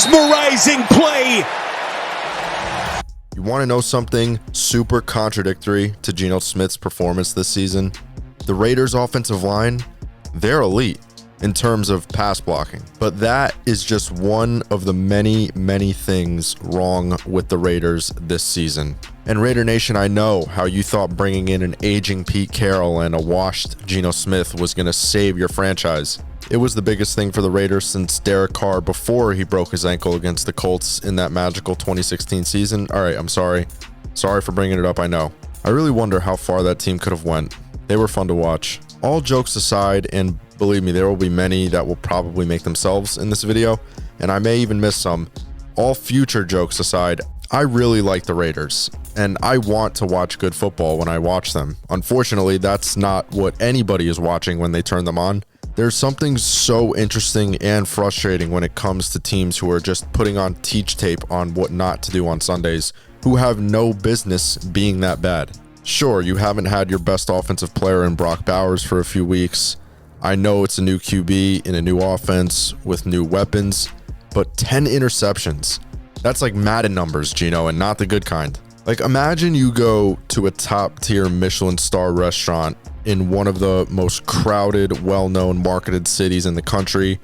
mesmerizing play. You want to know something super contradictory to Geno Smith's performance this season? The Raiders' offensive line, they're elite in terms of pass blocking. But that is just one of the many, many things wrong with the Raiders this season. And Raider Nation, I know how you thought bringing in an aging Pete Carroll and a washed Geno Smith was going to save your franchise. It was the biggest thing for the Raiders since Derek Carr before he broke his ankle against the Colts in that magical 2016 season. All right, I'm sorry. Sorry for bringing it up, I know. I really wonder how far that team could have went. They were fun to watch. All jokes aside, and believe me, there will be many that will probably make themselves in this video, and I may even miss some. All future jokes aside, I really like the Raiders, and I want to watch good football when I watch them. Unfortunately, that's not what anybody is watching when they turn them on. There's something so interesting and frustrating when it comes to teams who are just putting on teach tape on what not to do on Sundays, who have no business being that bad. Sure, you haven't had your best offensive player in Brock Bowers for a few weeks. I know it's a new QB in a new offense with new weapons, but 10 interceptions. That's like Madden numbers, Geno, and not the good kind. Like, imagine you go to a top-tier Michelin star restaurant in one of the most crowded, well-known, marketed cities in the country.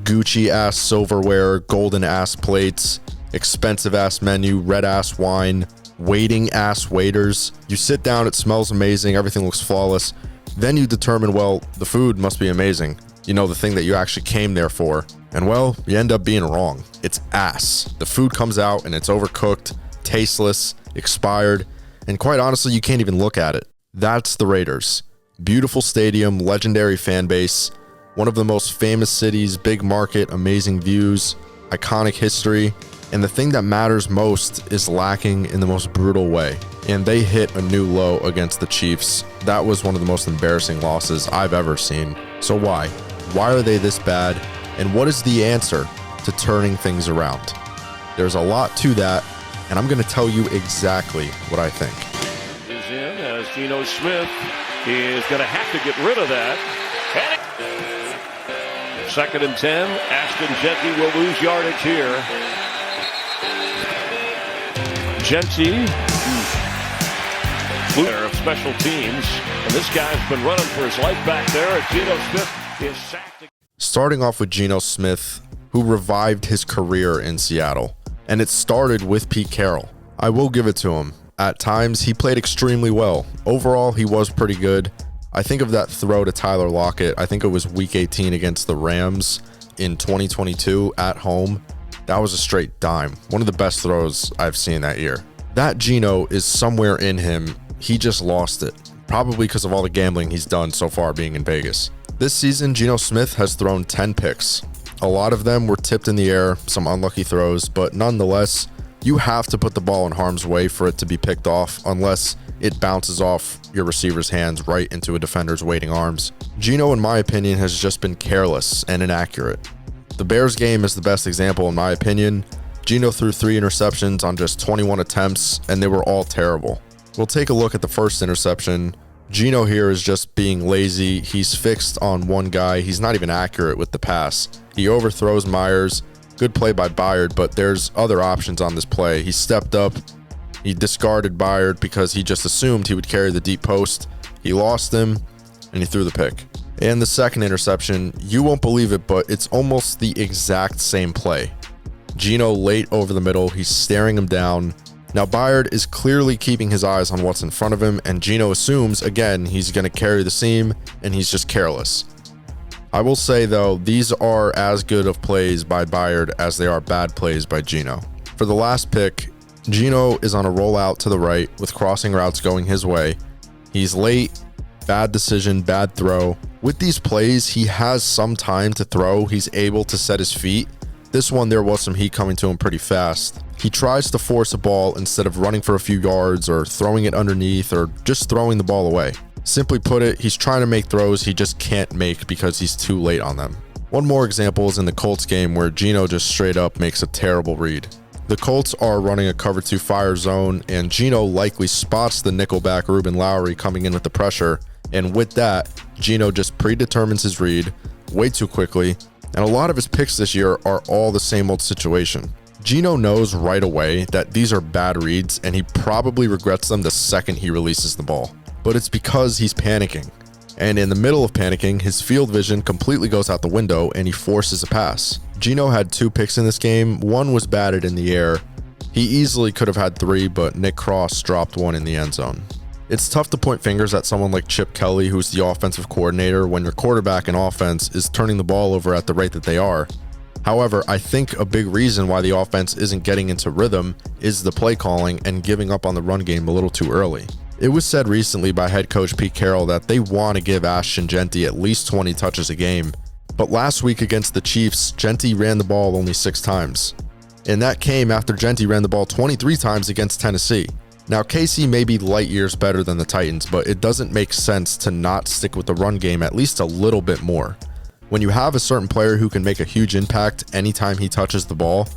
Gucci-ass silverware, golden-ass plates, expensive-ass menu, red-ass wine, waiting-ass waiters. You sit down, it smells amazing, everything looks flawless. Then you determine, well, the food must be amazing. You know, the thing that you actually came there for. And well, you end up being wrong. It's ass. The food comes out and it's overcooked, tasteless, expired, and quite honestly, you can't even look at it. That's the Raiders. Beautiful stadium, legendary fan base, one of the most famous cities, big market, amazing views, iconic history, and the thing that matters most is lacking in the most brutal way. And they hit a new low against the Chiefs. That was one of the most embarrassing losses I've ever seen. So why? Why are they this bad? And what is the answer to turning things around? There's a lot to that, and I'm going to tell you exactly what I think. Is in as Geno Smith is going to have to get rid of that. Second and 10. Ashton Jeanty will lose yardage here. Jeanty, player of special teams, and this guy's been running for his life back there. Geno Smith is sacked. Starting off with Geno Smith, who revived his career in Seattle, and it started with Pete Carroll. I will give it to him. At times, he played extremely well. Overall, he was pretty good. I think of that throw to Tyler Lockett. I think it was week 18 against the Rams in 2022 at home. That was a straight dime. One of the best throws I've seen that year. That Geno is somewhere in him. He just lost it. Probably because of all the gambling he's done so far being in Vegas. This season, Geno Smith has thrown 10 picks. A lot of them were tipped in the air, some unlucky throws, but nonetheless, you have to put the ball in harm's way for it to be picked off unless it bounces off your receiver's hands right into a defender's waiting arms. Geno, in my opinion, has just been careless and inaccurate. The Bears game is the best example in my opinion. Geno threw 3 interceptions on just 21 attempts, and they were all terrible. We'll take a look at the first interception. Geno here is just being lazy. He's fixed on one guy. He's not even accurate with the pass. He overthrows Myers. Good play by Byard, but there's other options on this play. He stepped up. He discarded Byard because he just assumed he would carry the deep post. He lost him, and he threw the pick. And the second interception, you won't believe it, but it's almost the exact same play. Geno late over the middle. He's staring him down. Now, Byard is clearly keeping his eyes on what's in front of him, and Geno assumes, again, he's going to carry the seam, and he's just careless. I will say, though, these are as good of plays by Byard as they are bad plays by Geno. For the last pick, Geno is on a rollout to the right with crossing routes going his way. He's late, bad decision, bad throw. With these plays, he has some time to throw. He's able to set his feet. This one, there was some heat coming to him pretty fast. He tries to force a ball instead of running for a few yards or throwing it underneath or just throwing the ball away. Simply put it, he's trying to make throws he just can't make because he's too late on them. One more example is in the Colts game where Geno just straight up makes a terrible read. The Colts are running a cover 2 fire zone, and Geno likely spots the nickelback Ruben Lowry coming in with the pressure, and with that, Geno just predetermines his read way too quickly, And a lot of his picks this year are all the same old situation. Geno knows right away that these are bad reads, and he probably regrets them the second he releases the ball. But it's because he's panicking. And in the middle of panicking, his field vision completely goes out the window and he forces a pass. Geno had 2 picks in this game. One was batted in the air. He easily could have had 3, but Nick Cross dropped one in the end zone. It's tough to point fingers at someone like Chip Kelly, who's the offensive coordinator, when your quarterback in offense is turning the ball over at the rate that they are. However, I think a big reason why the offense isn't getting into rhythm is the play calling and giving up on the run game a little too early. It was said recently by head coach Pete Carroll that they want to give Ashton Jeanty at least 20 touches a game. But last week against the Chiefs, Jeanty ran the ball only 6 times. And that came after Jeanty ran the ball 23 times against Tennessee. Now, KC may be light years better than the Titans, but it doesn't make sense to not stick with the run game at least a little bit more. When you have a certain player who can make a huge impact anytime he touches the ball,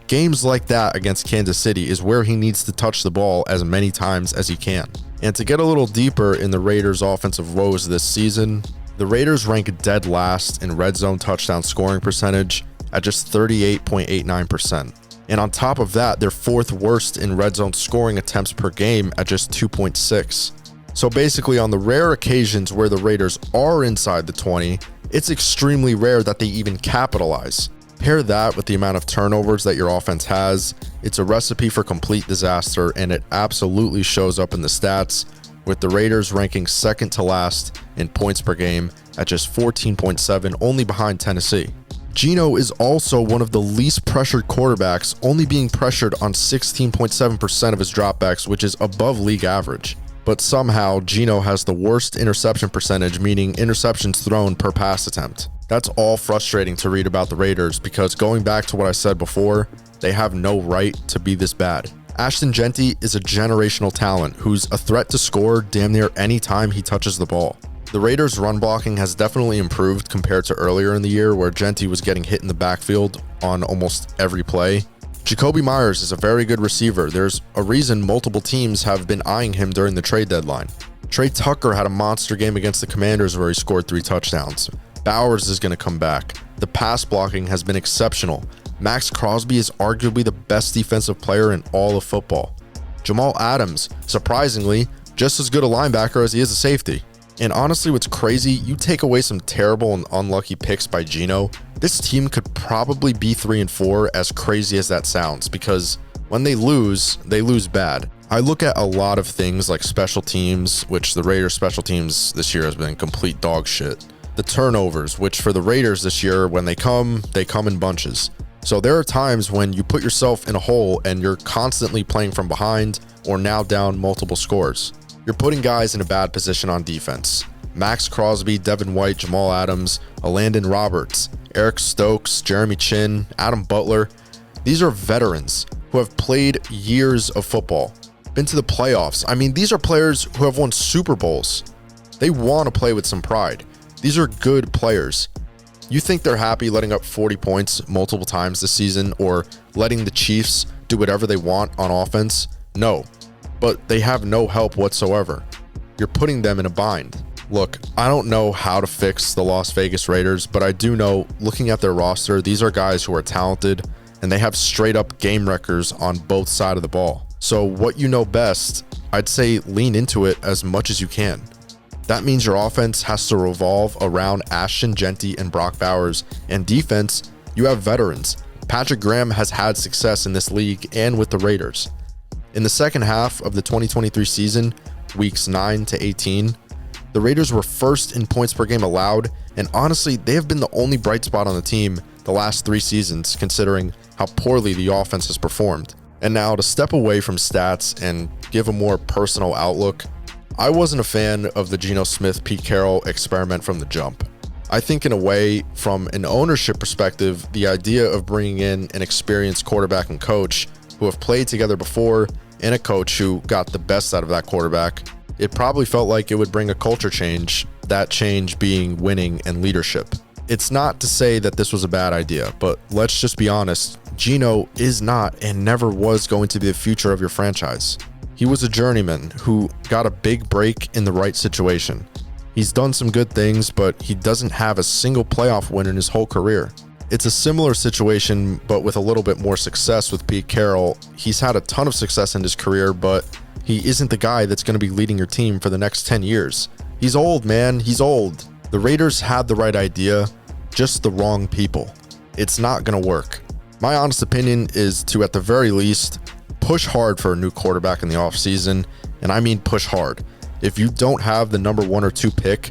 games like that against Kansas City is where he needs to touch the ball as many times as he can. And to get a little deeper in the Raiders' offensive woes this season, the Raiders rank dead last in red zone touchdown scoring percentage at just 38.89%. And on top of that, they're 4th worst in red zone scoring attempts per game at just 2.6. So basically, on the rare occasions where the Raiders are inside the 20, it's extremely rare that they even capitalize. Pair that with the amount of turnovers that your offense has, it's a recipe for complete disaster, and it absolutely shows up in the stats, with the Raiders ranking 2nd to last in points per game at just 14.7, only behind Tennessee. Geno is also one of the least pressured quarterbacks, only being pressured on 16.7% of his dropbacks, which is above league average. But somehow, Geno has the worst interception percentage, meaning interceptions thrown per pass attempt. That's all frustrating to read about the Raiders because, going back to what I said before, they have no right to be this bad. Ashton Jeanty is a generational talent who's a threat to score damn near any time he touches the ball. The Raiders' run blocking has definitely improved compared to earlier in the year, where Jeanty was getting hit in the backfield on almost every play. Jacoby Myers is a very good receiver. There's a reason multiple teams have been eyeing him during the trade deadline. Trey Tucker had a monster game against the Commanders where he scored 3 touchdowns. Bowers is going to come back. The pass blocking has been exceptional. Max Crosby is arguably the best defensive player in all of football. Jamal Adams, surprisingly, just as good a linebacker as he is a safety. And honestly, what's crazy, you take away some terrible and unlucky picks by Geno, this team could probably be 3-4, as crazy as that sounds, because when they lose bad. I look at a lot of things like special teams, which the Raiders special teams this year has been complete dog shit. The turnovers, which for the Raiders this year, when they come in bunches. So there are times when you put yourself in a hole and you're constantly playing from behind or now down multiple scores. You're putting guys in a bad position on defense. Max Crosby, Devin White, Jamal Adams, Alandon Roberts, Eric Stokes, Jeremy Chin, Adam Butler. These are veterans who have played years of football, been to the playoffs. I mean, these are players who have won Super Bowls. They want to play with some pride. These are good players. You think they're happy letting up 40 points multiple times this season or letting the Chiefs do whatever they want on offense? No, but they have no help whatsoever. You're putting them in a bind. Look, I don't know how to fix the Las Vegas Raiders, but I do know, looking at their roster, these are guys who are talented and they have straight up game wreckers on both sides of the ball. So what you know best, I'd say lean into it as much as you can. That means your offense has to revolve around Ashton Jeanty and Brock Bowers, and defense, you have veterans. Patrick Graham has had success in this league and with the Raiders. In the second half of the 2023 season, weeks 9 to 18, the Raiders were first in points per game allowed, and honestly, they have been the only bright spot on the team the last 3 seasons, considering how poorly the offense has performed. And now, to step away from stats and give a more personal outlook, I wasn't a fan of the Geno Smith-Pete Carroll experiment from the jump. I think in a way, from an ownership perspective, the idea of bringing in an experienced quarterback and coach who have played together before and a coach who got the best out of that quarterback, it probably felt like it would bring a culture change, that change being winning and leadership. It's not to say that this was a bad idea, but let's just be honest, Geno is not and never was going to be the future of your franchise. He was a journeyman who got a big break in the right situation. He's done some good things, but he doesn't have a single playoff win in his whole career. It's a similar situation, but with a little bit more success with Pete Carroll. He's had a ton of success in his career, but he isn't the guy that's going to be leading your team for the next 10 years. He's old, man. He's old. The Raiders had the right idea, just the wrong people. It's not going to work. My honest opinion is to, at the very least, push hard for a new quarterback in the offseason, and I mean push hard. If you don't have the number 1 or 2 pick,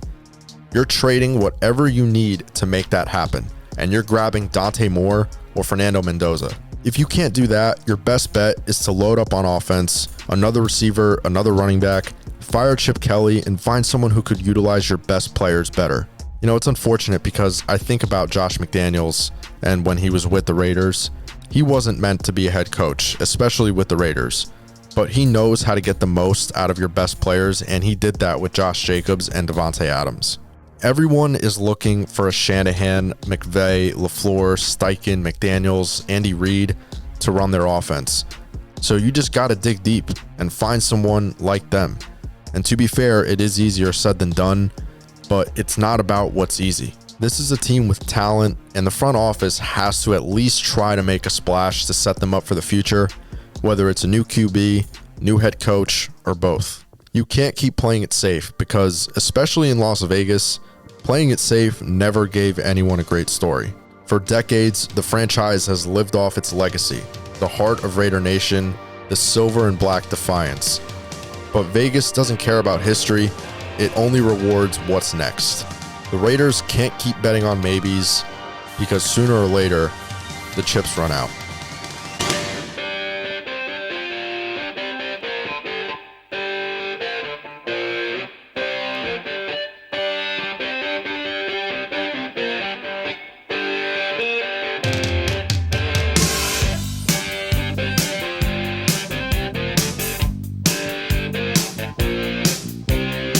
you're trading whatever you need to make that happen, and you're grabbing Dante Moore or Fernando Mendoza. If you can't do that, your best bet is to load up on offense, another receiver, another running back, fire Chip Kelly, and find someone who could utilize your best players better. You know, it's unfortunate because I think about Josh McDaniels, and when he was with the Raiders, he wasn't meant to be a head coach, especially with the Raiders. But he knows how to get the most out of your best players, and he did that with Josh Jacobs and Davante Adams. Everyone is looking for a Shanahan, McVay, LaFleur, Steichen, McDaniels, Andy Reid to run their offense. So you just got to dig deep and find someone like them. And to be fair, it is easier said than done, but it's not about what's easy. This is a team with talent, and the front office has to at least try to make a splash to set them up for the future, whether it's a new QB, new head coach, or both. You can't keep playing it safe because, especially in Las Vegas, playing it safe never gave anyone a great story. For decades, the franchise has lived off its legacy, the heart of Raider Nation, the silver and black defiance. But Vegas doesn't care about history, it only rewards what's next. The Raiders can't keep betting on maybes because sooner or later, the chips run out.